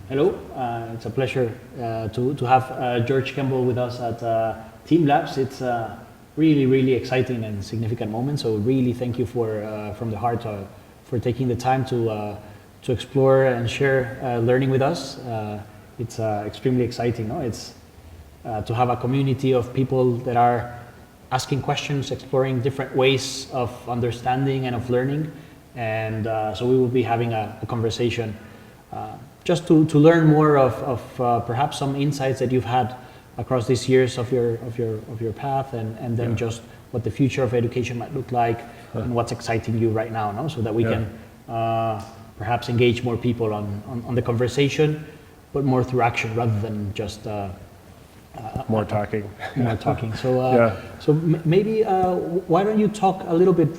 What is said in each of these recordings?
Hello, it's a pleasure to have George Kembel with us at Teamlabs. It's a really exciting and significant moment. So really thank you for from the heart for taking the time to explore and share learning with us. It's extremely exciting. No? It's to have a community of people that are asking questions, exploring different ways of understanding and of learning. And so we will be having a conversation just to learn more of perhaps some insights that you've had across these years of your path, and then just what the future of education might look like and what's exciting you right now, no? So that we can perhaps engage more people on the conversation, but more through action rather than just more talking. More talking. So so maybe why don't you talk a little bit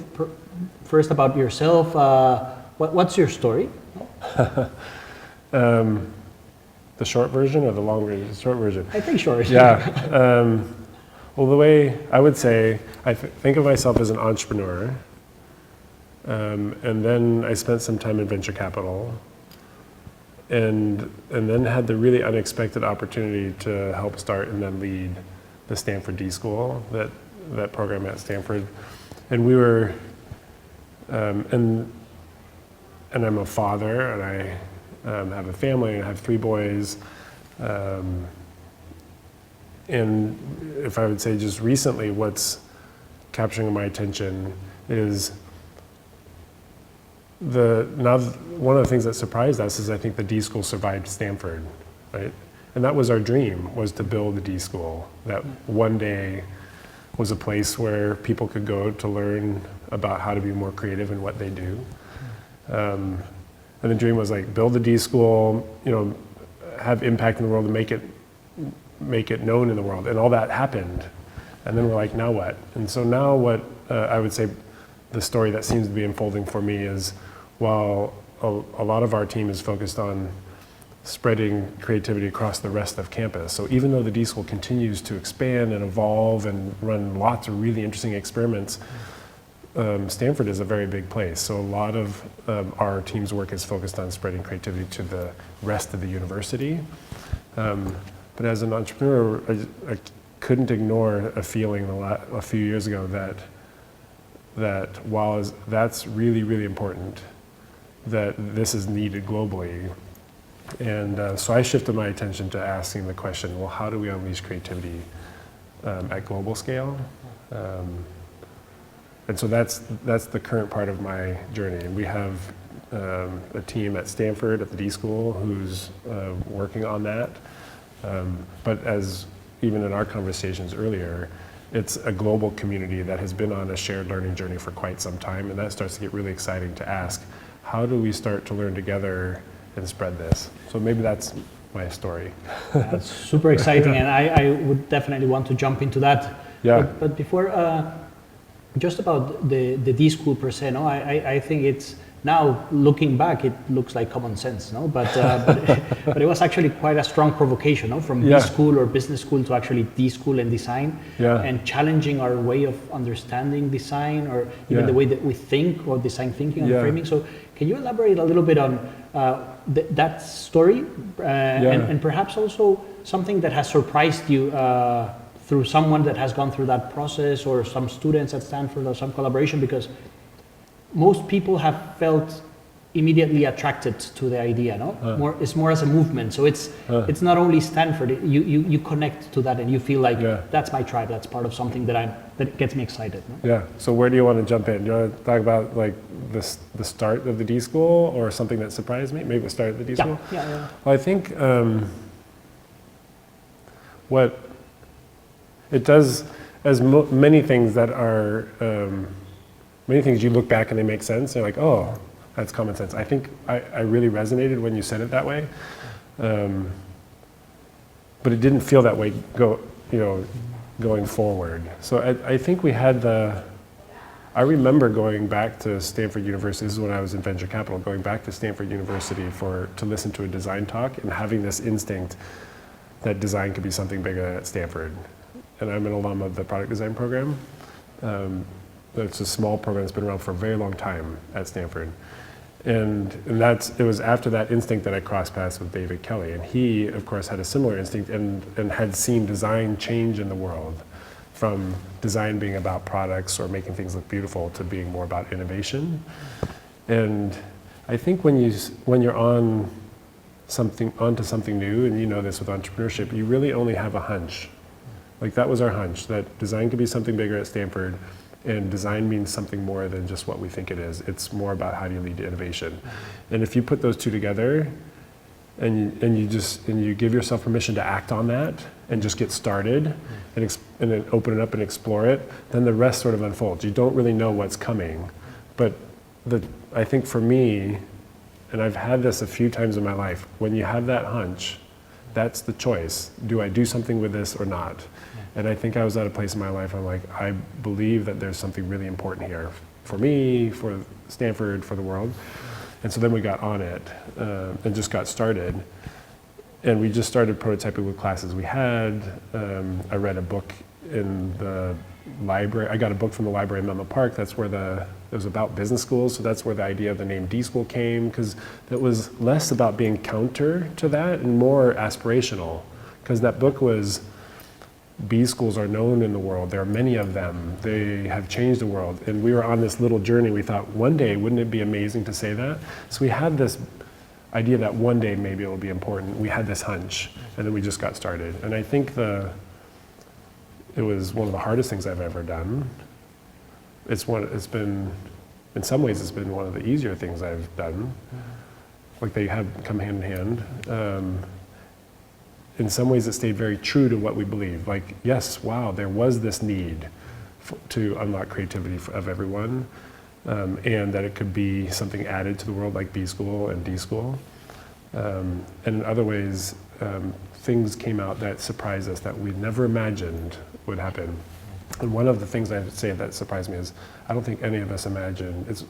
first about yourself? What's your story? The short version or the long version? The short version. I think short. Yeah. Well, the way I would say, I think of myself as an entrepreneur, and then I spent some time in venture capital, and then had the really unexpected opportunity to help start and then lead the Stanford D.school, that program at Stanford, and we were, and I'm a father, and I have a family, and I have 3 boys. And if I would say just recently, what's capturing my attention is one of the things that surprised us is I think the D.school survived Stanford, right? And that was our dream, was to build the D.school, that one day was a place where people could go to learn about how to be more creative in what they do. And the dream was like build the D.school, have impact in the world and make it known in the world, and all that happened. And then we're like, now what? And so now what I would say the story that seems to be unfolding for me is, while a lot of our team is focused on spreading creativity across the rest of campus. So even though the D.school continues to expand and evolve and run lots of really interesting experiments, Stanford is a very big place. So a lot of our team's work is focused on spreading creativity to the rest of the university. But as an entrepreneur, I couldn't ignore a feeling a few years ago that while that's really important, that this is needed globally. And so I shifted my attention to asking the question, well, how do we unleash creativity at global scale? And so that's the current part of my journey. And we have a team at Stanford, at the D.school, who's working on that. But as even in our conversations earlier, it's a global community that has been on a shared learning journey for quite some time, and that starts to get really exciting to ask, how do we start to learn together and spread this? So maybe that's my story. That's super exciting, and I would definitely want to jump into that. Yeah. But before, just about the D.school per se, no, I think it's, now looking back, it looks like common sense, no? But it was actually quite a strong provocation, no? From B.school or business school to actually D.school and design, and challenging our way of understanding design, or even the way that we think, or design thinking and framing. So can you elaborate a little bit on that story, and perhaps also something that has surprised you through someone that has gone through that process, or some students at Stanford, or some collaboration, because most people have felt immediately attracted to the idea, no? It's more as a movement. So it's not only Stanford. You connect to that, and you feel like that's my tribe. That's part of something that gets me excited. No? Yeah. So where do you want to jump in? Do you want to talk about like the start of the D.school, or something that surprised me? Maybe the start of the D.school. Yeah. Well, I think what it does, as many things that are. Many things you look back and they make sense. You're like, oh, that's common sense. I think I really resonated when you said it that way, but it didn't feel that way going forward. So I think we had I remember going back to Stanford University. This is when I was in venture capital. Going back to Stanford University to listen to a design talk, and having this instinct that design could be something bigger at Stanford. And I'm an alum of the product design program. It's a small program that's been around for a very long time at Stanford. It was after that instinct that I crossed paths with David Kelly. And he, of course, had a similar instinct and had seen design change in the world from design being about products or making things look beautiful to being more about innovation. And I think when you're onto something new, and you know this with entrepreneurship, you really only have a hunch. Like that was our hunch, that design could be something bigger at Stanford, and design means something more than just what we think it is. It's more about how do you lead to innovation. And if you put those two together, and you give yourself permission to act on that, and just get started, and then open it up and explore it, then the rest sort of unfolds. You don't really know what's coming, but I think for me, and I've had this a few times in my life, when you have that hunch, that's the choice. Do I do something with this or not? And I think I was at a place in my life where I'm like, I believe that there's something really important here for me, for Stanford, for the world. And so then we got on it and just got started. And we just started prototyping with classes we had. I read a book in the library. I got a book from the library in Menlo Park. That's where it was about business schools. So that's where the idea of the name D.school came, because it was less about being counter to that and more aspirational. Because that book was, B schools are known in the world. There are many of them. They have changed the world. And we were on this little journey. We thought, one day, wouldn't it be amazing to say that? So we had this idea that one day maybe it will be important. We had this hunch, and then we just got started. And I think it was one of the hardest things I've ever done. In some ways, it's been one of the easier things I've done. Like they have come hand in hand. In some ways, it stayed very true to what we believe. Like, yes, wow, there was this need to unlock creativity of everyone, and that it could be something added to the world like B school and D school. And in other ways, things came out that surprised us that we never imagined would happen. And one of the things I would say that surprised me is I don't think any of us imagined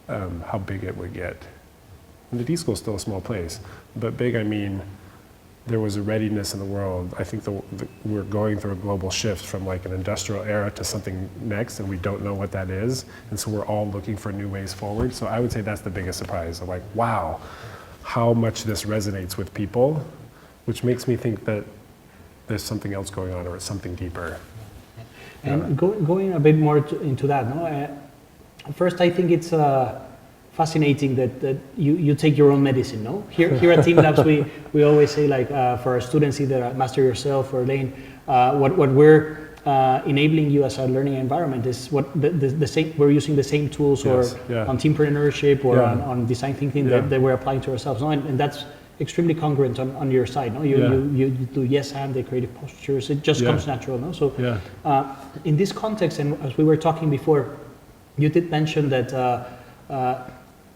how big it would get. And the D school is still a small place, but big, I mean, there was a readiness in the world. I think we're going through a global shift from like an industrial era to something next, and we don't know what that is. And so we're all looking for new ways forward. So I would say that's the biggest surprise. I'm like, wow, how much this resonates with people, which makes me think that there's something else going on, or it's something deeper. And going a bit more into that, no? First, I think it's fascinating that you take your own medicine, no? Here at Teamlabs, we always say, like, for our students, either at Masteryourself or LEINN, what we're enabling you as a learning environment is what the same, we're using the same tools, yes, or on teampreneurship or on design thinking that we're applying to ourselves, no? And that's extremely congruent on your side, no? You do yes and the creative postures, it just comes natural, no? So in this context, and as we were talking before, you did mention that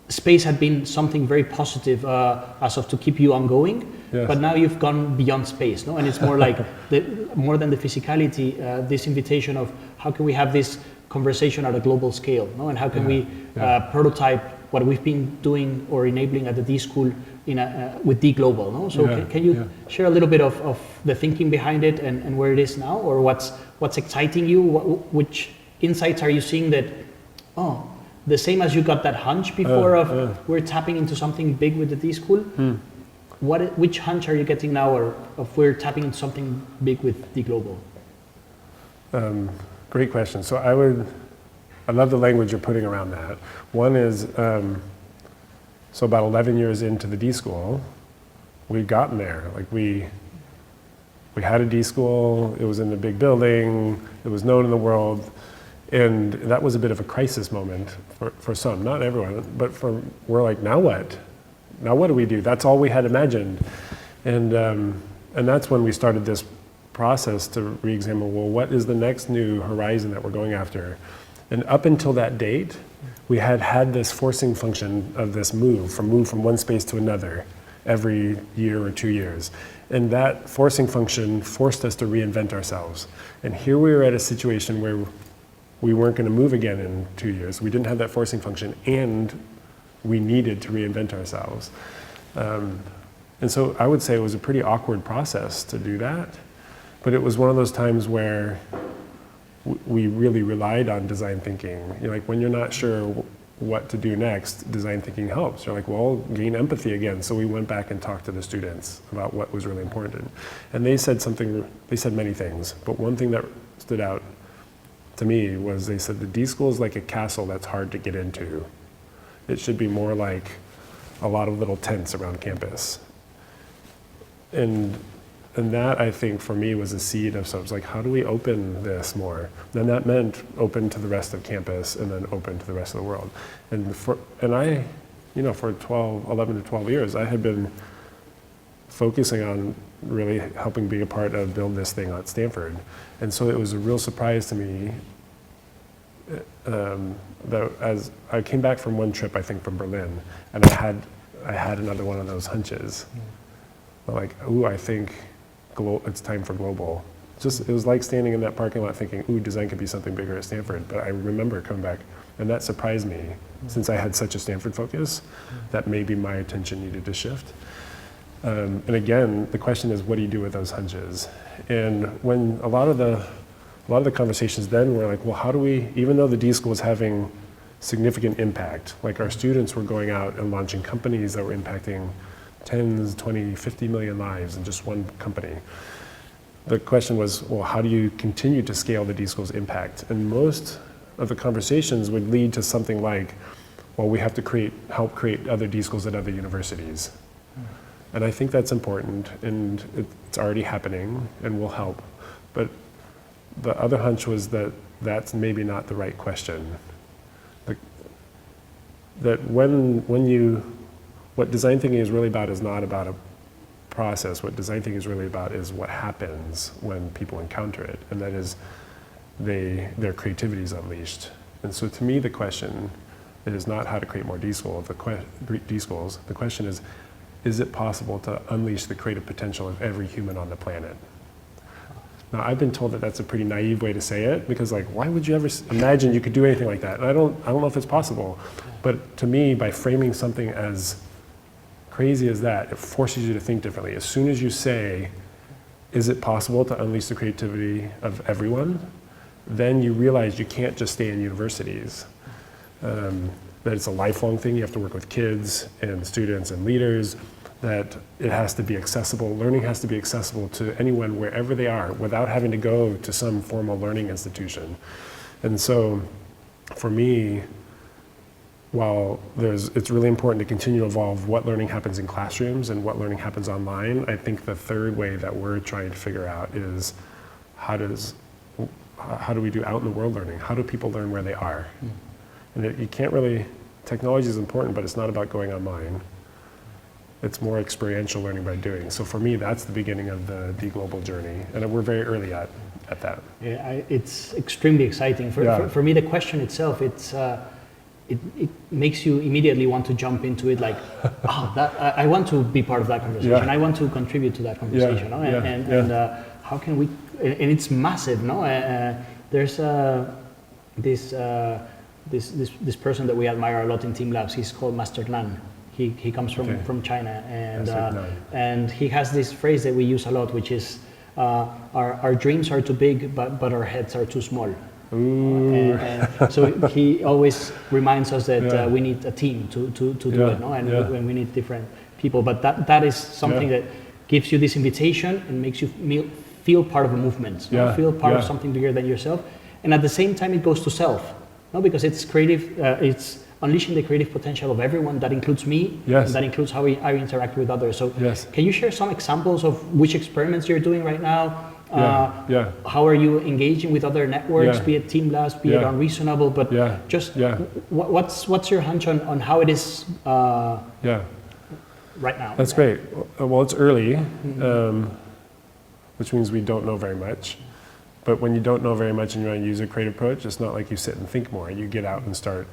space had been something very positive as of to keep you ongoing, but now you've gone beyond space, no? And it's more like more than the physicality, this invitation of how can we have this conversation at a global scale, no? And how can we prototype what we've been doing or enabling at the D.school with D Global, no? So can you share a little bit of the thinking behind it and where it is now, or what's exciting you? Which insights are you seeing that, the same as you got that hunch before we're tapping into something big with the D.school? Which hunch are you getting now, or of we're tapping into something big with D Global? Great question. So I love the language you're putting around that. One is, so about 11 years into the D.school, we'd gotten there. Like we had a D.school, it was in a big building, it was known in the world. And that was a bit of a crisis moment for some, not everyone, but we're like, now what? Now what do we do? That's all we had imagined. And that's when we started this process to re-examine, well, what is the next new horizon that we're going after? And up until that date, we had this forcing function of this move from one space to another every year or 2 years. And that forcing function forced us to reinvent ourselves. And here we were at a situation where we weren't going to move again in 2 years. We didn't have that forcing function, and we needed to reinvent ourselves. And so I would say it was a pretty awkward process to do that, but it was one of those times where we really relied on design thinking. Like when you're not sure what to do next, design thinking helps. You're like, well, gain empathy again. So we went back and talked to the students about what was really important. And they said many things, but one thing that stood out to me was they said the D-School is like a castle that's hard to get into. It should be more like a lot of little tents around campus. And that, I think, for me, was a seed of, so I was like, how do we open this more? Then that meant open to the rest of campus and then open to the rest of the world. And I, you know, for 11 to 12 years, I had been focusing on really helping be a part of build this thing at Stanford. And so it was a real surprise to me that as I came back from one trip, I think from Berlin, and I had another one of those hunches. Like, ooh, I think it's time for global. It was like standing in that parking lot thinking, ooh, design could be something bigger at Stanford. But I remember coming back, and that surprised me, since I had such a Stanford focus, that maybe my attention needed to shift. And again, the question is, what do you do with those hunches? And when a lot of the conversations then were like, well, how do we, even though the D-School was having significant impact, like our students were going out and launching companies that were impacting tens, 20, 50 million lives in just one company. The question was, well, how do you continue to scale the D-School's impact? And most of the conversations would lead to something like, well, we have to help create other D-Schools at other universities. And I think that's important, and it's already happening and will help. But the other hunch was that that's maybe not the right question. That what design thinking is really about is not about a process. What design thinking is really about is what happens when people encounter it, and that is their creativity is unleashed. And so to me, the question is not how to create more D-Schools. The question is it possible to unleash the creative potential of every human on the planet? Now, I've been told that that's a pretty naive way to say it, because like, why would you ever imagine you could do anything like that? And I don't know if it's possible. But to me, by framing something as crazy as that, it forces you to think differently. As soon as you say, is it possible to unleash the creativity of everyone? Then you realize you can't just stay in universities. That it's a lifelong thing. You have to work with kids and students and leaders, that it has to be accessible. Learning has to be accessible to anyone wherever they are without having to go to some formal learning institution. And so for me, while it's really important to continue to evolve what learning happens in classrooms and what learning happens online, I think the third way that we're trying to figure out is how do we do out in the world learning? How do people learn where they are? And you can't really, technology is important, but it's not about going online. It's more experiential learning by doing. So for me, that's the beginning of the D-Global journey. And we're very early at that. Yeah, it's extremely exciting. For me, the question itself, it makes you immediately want to jump into it, like, I want to be part of that conversation. I want to contribute to that conversation. No? And how can we, and it's massive, no? There's this person that we admire a lot in Teamlabs. He's called Masteryourself. He comes from China, and he has this phrase that we use a lot, which is, our dreams are too big, but our heads are too small. And so he always reminds us that we need a team to do it, no? And we need different people. But that is something that gives you this invitation and makes you feel part of a movement, feel part of something bigger than yourself. And at the same time, it goes to self, no? Because it's creative. It's unleashing the creative potential of everyone. That includes me. And that includes how I interact with others. So can you share some examples of which experiments you're doing right now? How are you engaging with other networks, be it Teamlabs, be it Unreasonable, but what's your hunch on how it is right now? That's great. Well, it's early, which means we don't know very much. But when you don't know very much and you want to use a creative approach, it's not like you sit and think more. You get out and start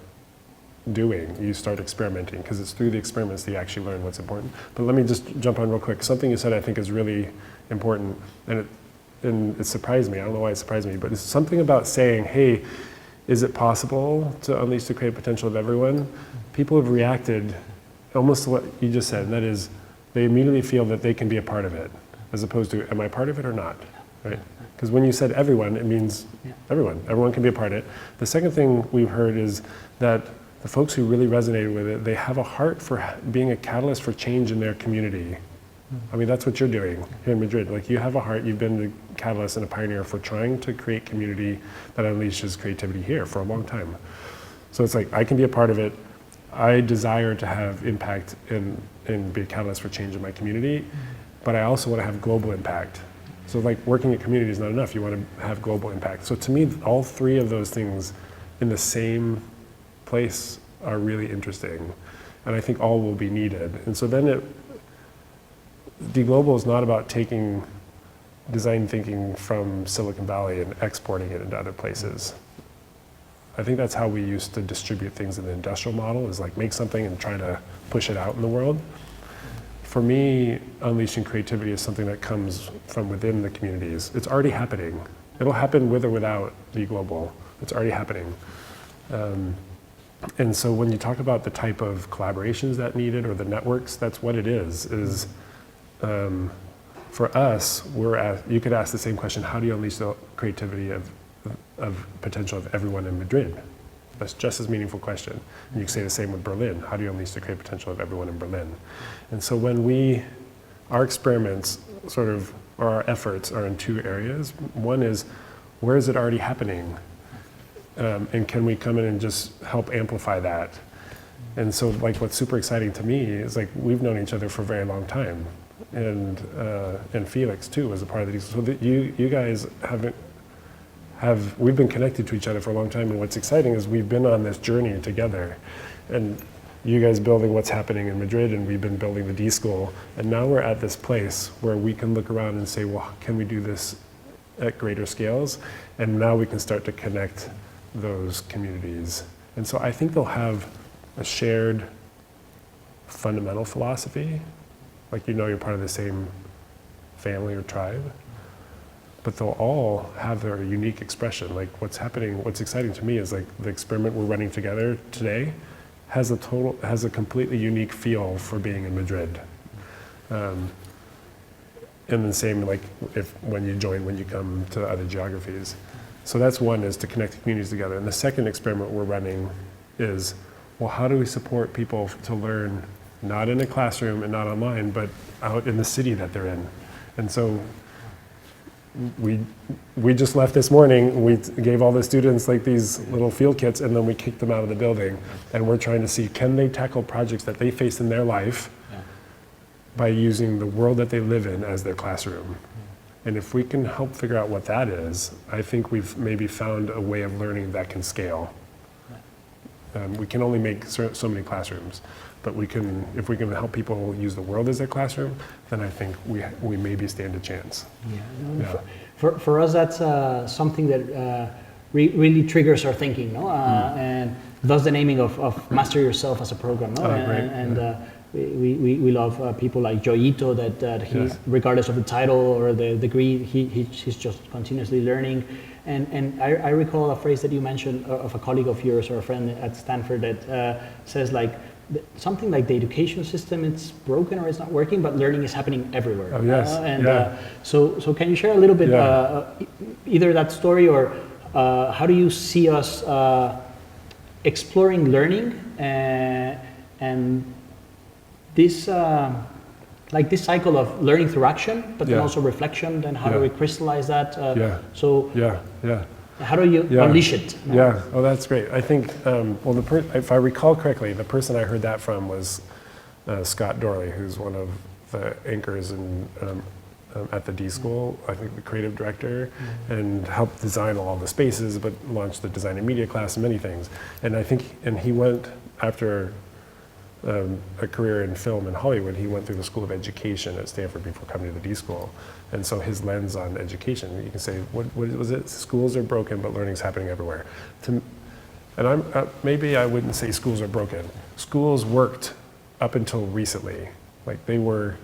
doing. You start experimenting, because it's through the experiments that you actually learn what's important. But let me just jump on real quick. Something you said I think is really important, and it surprised me. I don't know why it surprised me, but it's something about saying, hey, is it possible to unleash the creative potential of everyone? People have reacted almost to what you just said, and that is, they immediately feel that they can be a part of it, as opposed to, am I part of it or not? Right? Because when you said everyone, it means everyone. Everyone can be a part of it. The second thing we've heard is that the folks who really resonated with it, they have a heart for being a catalyst for change in their community. I mean, that's what you're doing here in Madrid. Like, you have a heart, you've been a catalyst and a pioneer for trying to create community that unleashes creativity here for a long time. So it's like, I can be a part of it. I desire to have impact and be a catalyst for change in my community, but I also want to have global impact. So like, working at community is not enough, you want to have global impact. So to me, all three of those things in the same place are really interesting, and I think all will be needed. And so then d.global is not about taking design thinking from Silicon Valley and exporting it into other places. I think that's how we used to distribute things in the industrial model, is like, make something and try to push it out in the world. For me, unleashing creativity is something that comes from within the communities. It's already happening. It'll happen with or without d.global. It's already happening. And so when you talk about the type of collaborations that needed, or the networks, that's what it is for us, you could ask the same question: how do you unleash the creativity of potential of everyone in Madrid? That's just as meaningful question. And you can say the same with Berlin. How do you unleash the creative potential of everyone in Berlin? And so when our experiments sort of, or our efforts are in two areas. One is, where is it already happening? And can we come in and just help amplify that? And so like, what's super exciting to me is, like, we've known each other for a very long time. And Felix too was a part of the, so that you guys we've been connected to each other for a long time, and what's exciting is we've been on this journey together. And you guys building what's happening in Madrid, and we've been building the D.school, and now we're at this place where we can look around and say, well, can we do this at greater scales? And now we can start to connect those communities. And so I think they'll have a shared fundamental philosophy, like, you're part of the same family or tribe, but they'll all have their unique expression. Like, what's happening, what's exciting to me is, like, the experiment we're running together today has a completely unique feel for being in Madrid. And the same, like, when you come to other geographies. So that's one, is to connect the communities together. And the second experiment we're running is, well, how do we support people to learn, not in a classroom and not online, but out in the city that they're in? And so we just left this morning, we gave all the students like these little field kits, and then we kicked them out of the building. And we're trying to see, can they tackle projects that they face in their life by using the world that they live in as their classroom? And if we can help figure out what that is, I think we've maybe found a way of learning that can scale. We can only make so many classrooms, but if we can help people use the world as their classroom, then I think we maybe stand a chance. For us, that's something that really triggers our thinking, no? And thus the naming of Masteryourself as a program, no? We love people like Joyito, that he, regardless of the title or the degree, he's just continuously learning. And I recall a phrase that you mentioned of a colleague of yours, or a friend at Stanford, that says, like, something like the education system, it's broken or it's not working, but learning is happening everywhere. Oh, yes. So can you share a little bit, either that story, or how do you see us exploring learning and this like this cycle of learning through action, but then also reflection, then how do we crystallize that? How do you unleash it? Oh, that's great. I think, well, if I recall correctly, the person I heard that from was Scott Dorley, who's one of the anchors at the D.school, I think the creative director, and helped design all the spaces, but launched the design and media class and many things. And I think, and he went, after a career in film in Hollywood, he went through the School of Education at Stanford before coming to the D.school. And so his lens on education, you can say, what was it? Schools are broken, but learning's happening everywhere. And maybe I wouldn't say schools are broken. Schools worked up until recently. Like, they were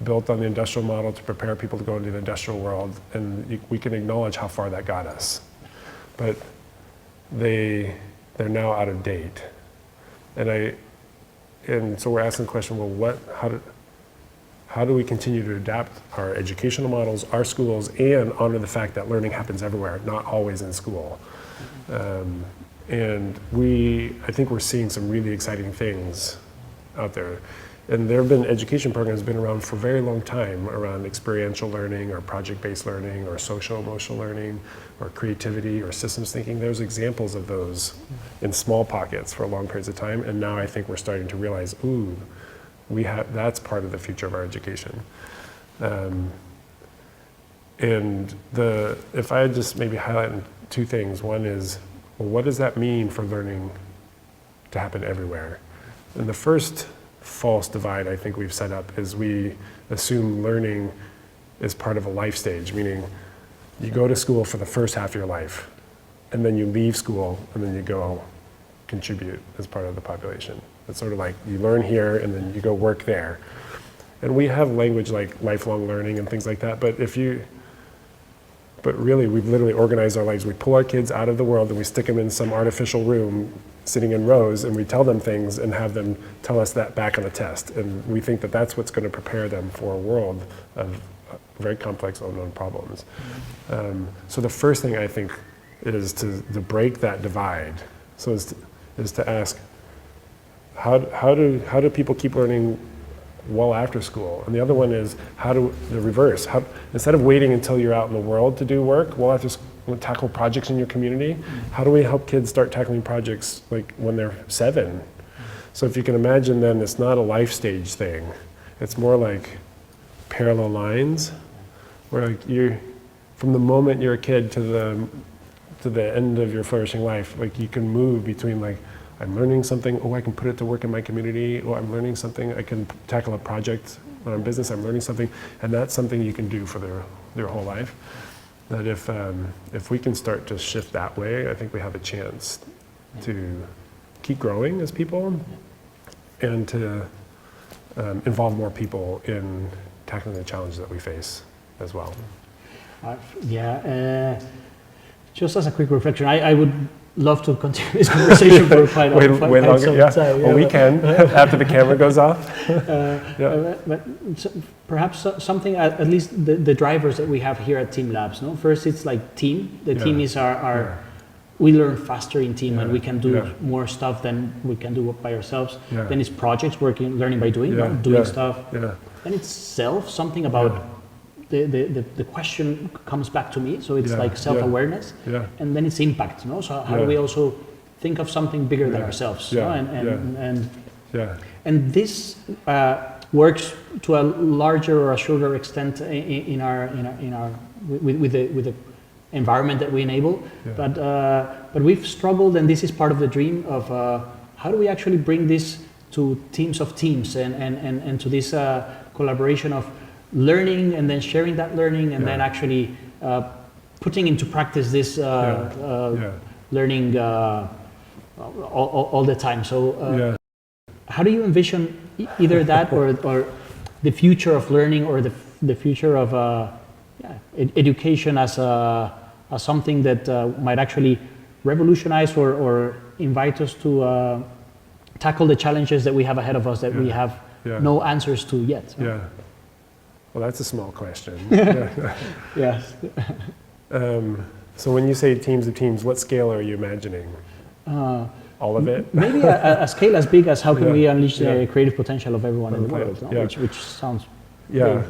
built on the industrial model to prepare people to go into the industrial world, and we can acknowledge how far that got us. But they're now out of date. And so we're asking the question, well, how do we continue to adapt our educational models, our schools, and honor the fact that learning happens everywhere, not always in school? And I think we're seeing some really exciting things out there. And there have been education programs been around for a very long time around experiential learning or project-based learning or social-emotional learning or creativity or systems thinking. There's examples of those in small pockets for long periods of time. And now I think we're starting to realize, ooh, that's part of the future of our education. And if I just maybe highlight two things, one is, well, what does that mean for learning to happen everywhere? And the first false divide I think we've set up is we assume learning is part of a life stage, meaning you go to school for the first half of your life, and then you leave school, and then you go contribute as part of the population. It's sort of like you learn here, and then you go work there. And we have language like lifelong learning and things like that, but really we've literally organized our lives. We pull our kids out of the world and we stick them in some artificial room sitting in rows, and we tell them things and have them tell us that back on a test. And we think that that's what's going to prepare them for a world of very complex unknown problems. So the first thing I think is to break that divide. So is to ask, how do people keep learning well after school? And the other one is the reverse. Instead of waiting until you're out in the world to do work, well after school, tackle projects in your community. How do we help kids start tackling projects like when they're 7? So if you can imagine, then it's not a life stage thing. It's more like parallel lines, where like from the moment you're a kid to the end of your flourishing life, like you can move between like, I'm learning something, I can put it to work in my community, or I'm learning something, I can tackle a project on a business, I'm learning something, and that's something you can do for their whole life. That if we can start to shift that way, I think we have a chance to keep growing as people and to involve more people in tackling the challenges that we face as well. Just as a quick reflection, I would love to continue this conversation for quite way longer. Yeah. Time, well, we can after the camera goes off. But perhaps something, at least the drivers that we have here at Teamlabs. No, first it's like team. The team is our we learn faster in team, and we can do more stuff than we can do by ourselves. Then it's projects, learning by doing, doing stuff. Then it's self, something about. The question comes back to me, so it's like self-awareness, and then it's impact. No, so how do we also think of something bigger than ourselves? No? And this works to a larger or a shorter extent in our with the environment that we enable. But we've struggled, and this is part of the dream of how do we actually bring this to teams of teams and to this collaboration of learning and then sharing that learning and then actually putting into practice this learning all the time. So how do you envision either that or the future of learning or the future of education as something that might actually revolutionize or invite us to tackle the challenges that we have ahead of us that we have no answers to yet? Well, that's a small question. Yes. So when you say teams of teams, what scale are you imagining? All of it? Maybe a scale as big as how can we unleash the creative potential of everyone in the world, no? Which sounds big.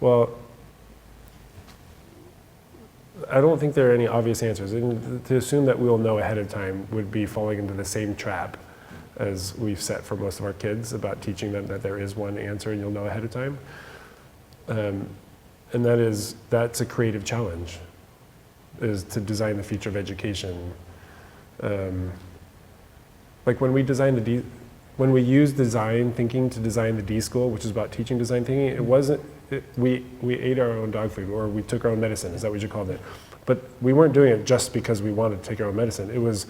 Well, I don't think there are any obvious answers. And to assume that we'll know ahead of time would be falling into the same trap as we've set for most of our kids about teaching them that there is one answer and you'll know ahead of time. And that's a creative challenge, is to design the future of education. Like when we use design thinking to design the D.school, which is about teaching design thinking, it wasn't, we ate our own dog food, or we took our own medicine, is that what you called it? But we weren't doing it just because we wanted to take our own medicine. It was,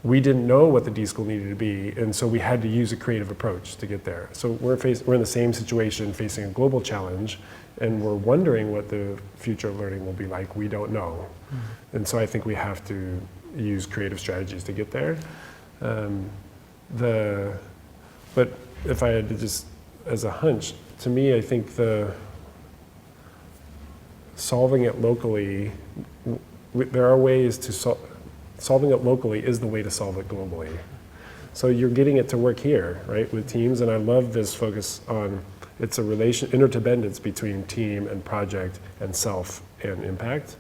we didn't know what the D.school needed to be, and so we had to use a creative approach to get there. So we're in the same situation, facing a global challenge, and we're wondering what the future of learning will be like. We don't know. And so I think we have to use creative strategies to get there. But if I had to just, as a hunch, to me, I think solving it locally there are ways to solving it locally is the way to solve it globally. So you're getting it to work here, right, with teams, and I love this focus on it's a interdependence between team and project and self and impact.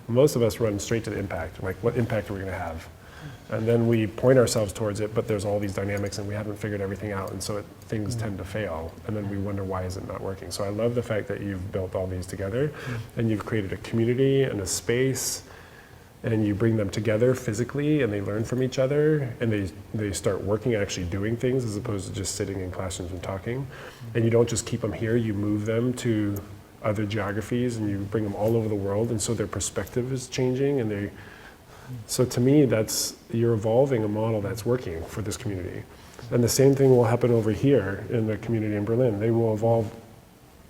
Most of us run straight to the impact, like what impact are we going to have? And then we point ourselves towards it, but there's all these dynamics and we haven't figured everything out, and so things tend to fail, and then we wonder why is it not working. So I love the fact that you've built all these together, and you've created a community and a space, and you bring them together physically, and they learn from each other, and they start working, actually doing things, as opposed to just sitting in classrooms and talking. And you don't just keep them here, you move them to other geographies, and you bring them all over the world, and so their perspective is changing, and so to me, you're evolving a model that's working for this community. And the same thing will happen over here in the community in Berlin. They will evolve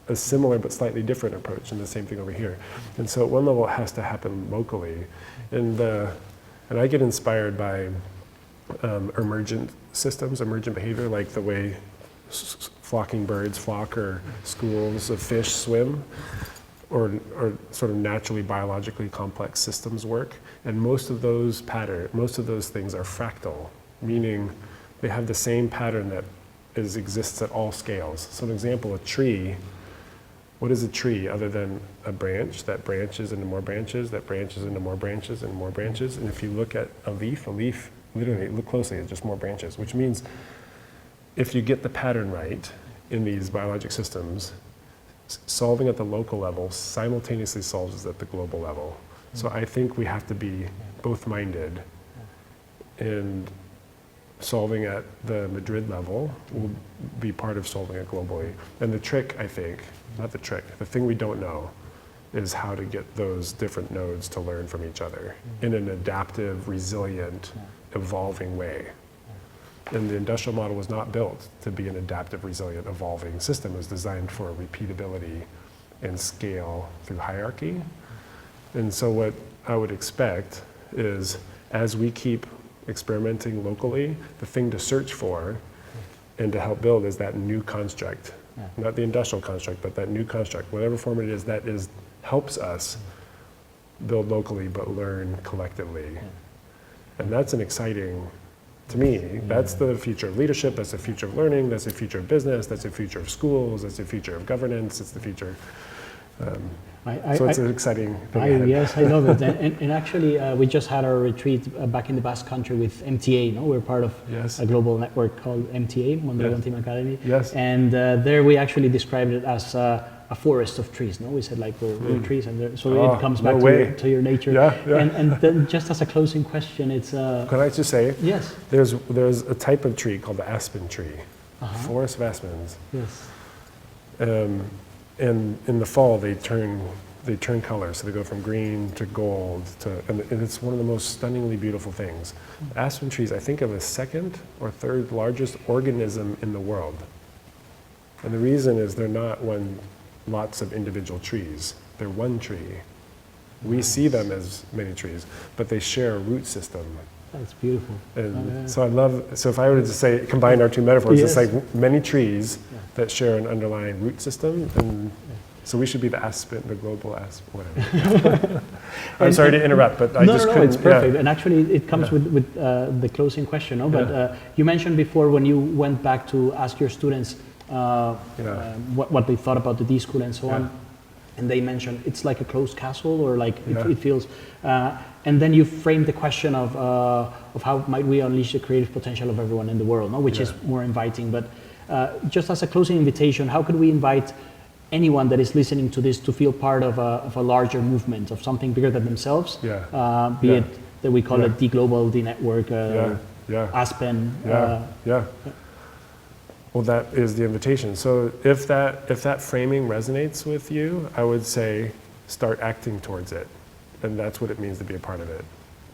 a similar but slightly different approach, and the same thing over here. And so at one level, it has to happen locally. And I get inspired by emergent systems, emergent behavior, like the way flocking birds flock, or schools of fish swim, or sort of naturally biologically complex systems work. And most of those things are fractal, meaning they have the same pattern that exists at all scales. So an example, a tree. What is a tree other than a branch that branches into more branches, that branches into more branches and more branches? And if you look at a leaf, literally, look closely, it's just more branches, which means if you get the pattern right in these biologic systems, solving at the local level simultaneously solves at the global level. So I think we have to be both-minded, and solving at the Madrid level will be part of solving it globally. And the trick, I think, the thing we don't know is how to get those different nodes to learn from each other in an adaptive, resilient, evolving way. And the industrial model was not built to be an adaptive, resilient, evolving system. It was designed for repeatability and scale through hierarchy. And so what I would expect is, as we keep experimenting locally, the thing to search for and to help build is that new construct. Not the industrial construct, but that new construct, whatever form it is, that helps us build locally but learn collectively. And that's an exciting, to me, that's the future of leadership, that's the future of learning, that's the future of business, that's the future of schools, that's the future of governance, it's the future. So it's an exciting thing. Yes, I love it. And actually, we just had our retreat back in the Basque Country with MTA. No? We're part of a global network called MTA, Mondragon Team Academy. Yes. And there we actually described it as a forest of trees. No, we said like we're trees, and so it comes back to your nature. And then just as a closing question, it's. Can I just say? Yes. There's a type of tree called the Aspen Tree, forest of aspens. Yes. And in the fall, they turn color, so they go from green to gold, and it's one of the most stunningly beautiful things. Aspen trees, I think, are the second or third largest organism in the world. And the reason is they're not lots of individual trees. They're one tree. We see them as many trees, but they share a root system. That's beautiful. And so if I were to say, combine our two metaphors, it's like many trees that share an underlying root system, and so we should be the aspen, the global aspen, whatever. I'm sorry to interrupt, but I just couldn't. It's perfect. And actually, it comes with the closing question. No? But you mentioned before when you went back to ask your students what they thought about the D.school and so on, and they mentioned it's like a closed castle, or like it feels. And then you framed the question of how might we unleash the creative potential of everyone in the world, no? Which is more inviting. But just as a closing invitation, how could we invite anyone that is listening to this to feel part of a larger movement, of something bigger than themselves? Be it that we call it D-Global, D-Network, Aspen. Well, that is the invitation. So if that framing resonates with you, I would say start acting towards it. And that's what it means to be a part of it.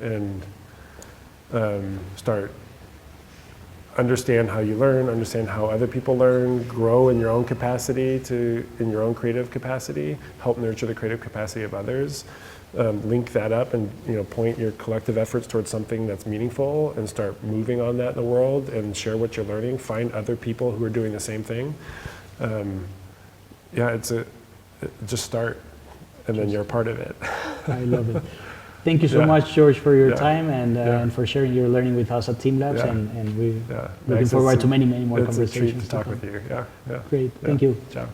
And start understand how you learn, understand how other people learn, grow in your own capacity, in your own creative capacity, help nurture the creative capacity of others, link that up and point your collective efforts towards something that's meaningful and start moving on that in the world and share what you're learning, find other people who are doing the same thing. Just start and then you're a part of it. I love it. Thank you so Yeah. much, George, for your Yeah. time Yeah. and for sharing your learning with us at Teamlabs. Yeah. And we Yeah. looking Thanks. forward It's to many more It's a treat conversations. to talk come. with you. Yeah. Yeah. Great. Yeah. Thank you. Ciao.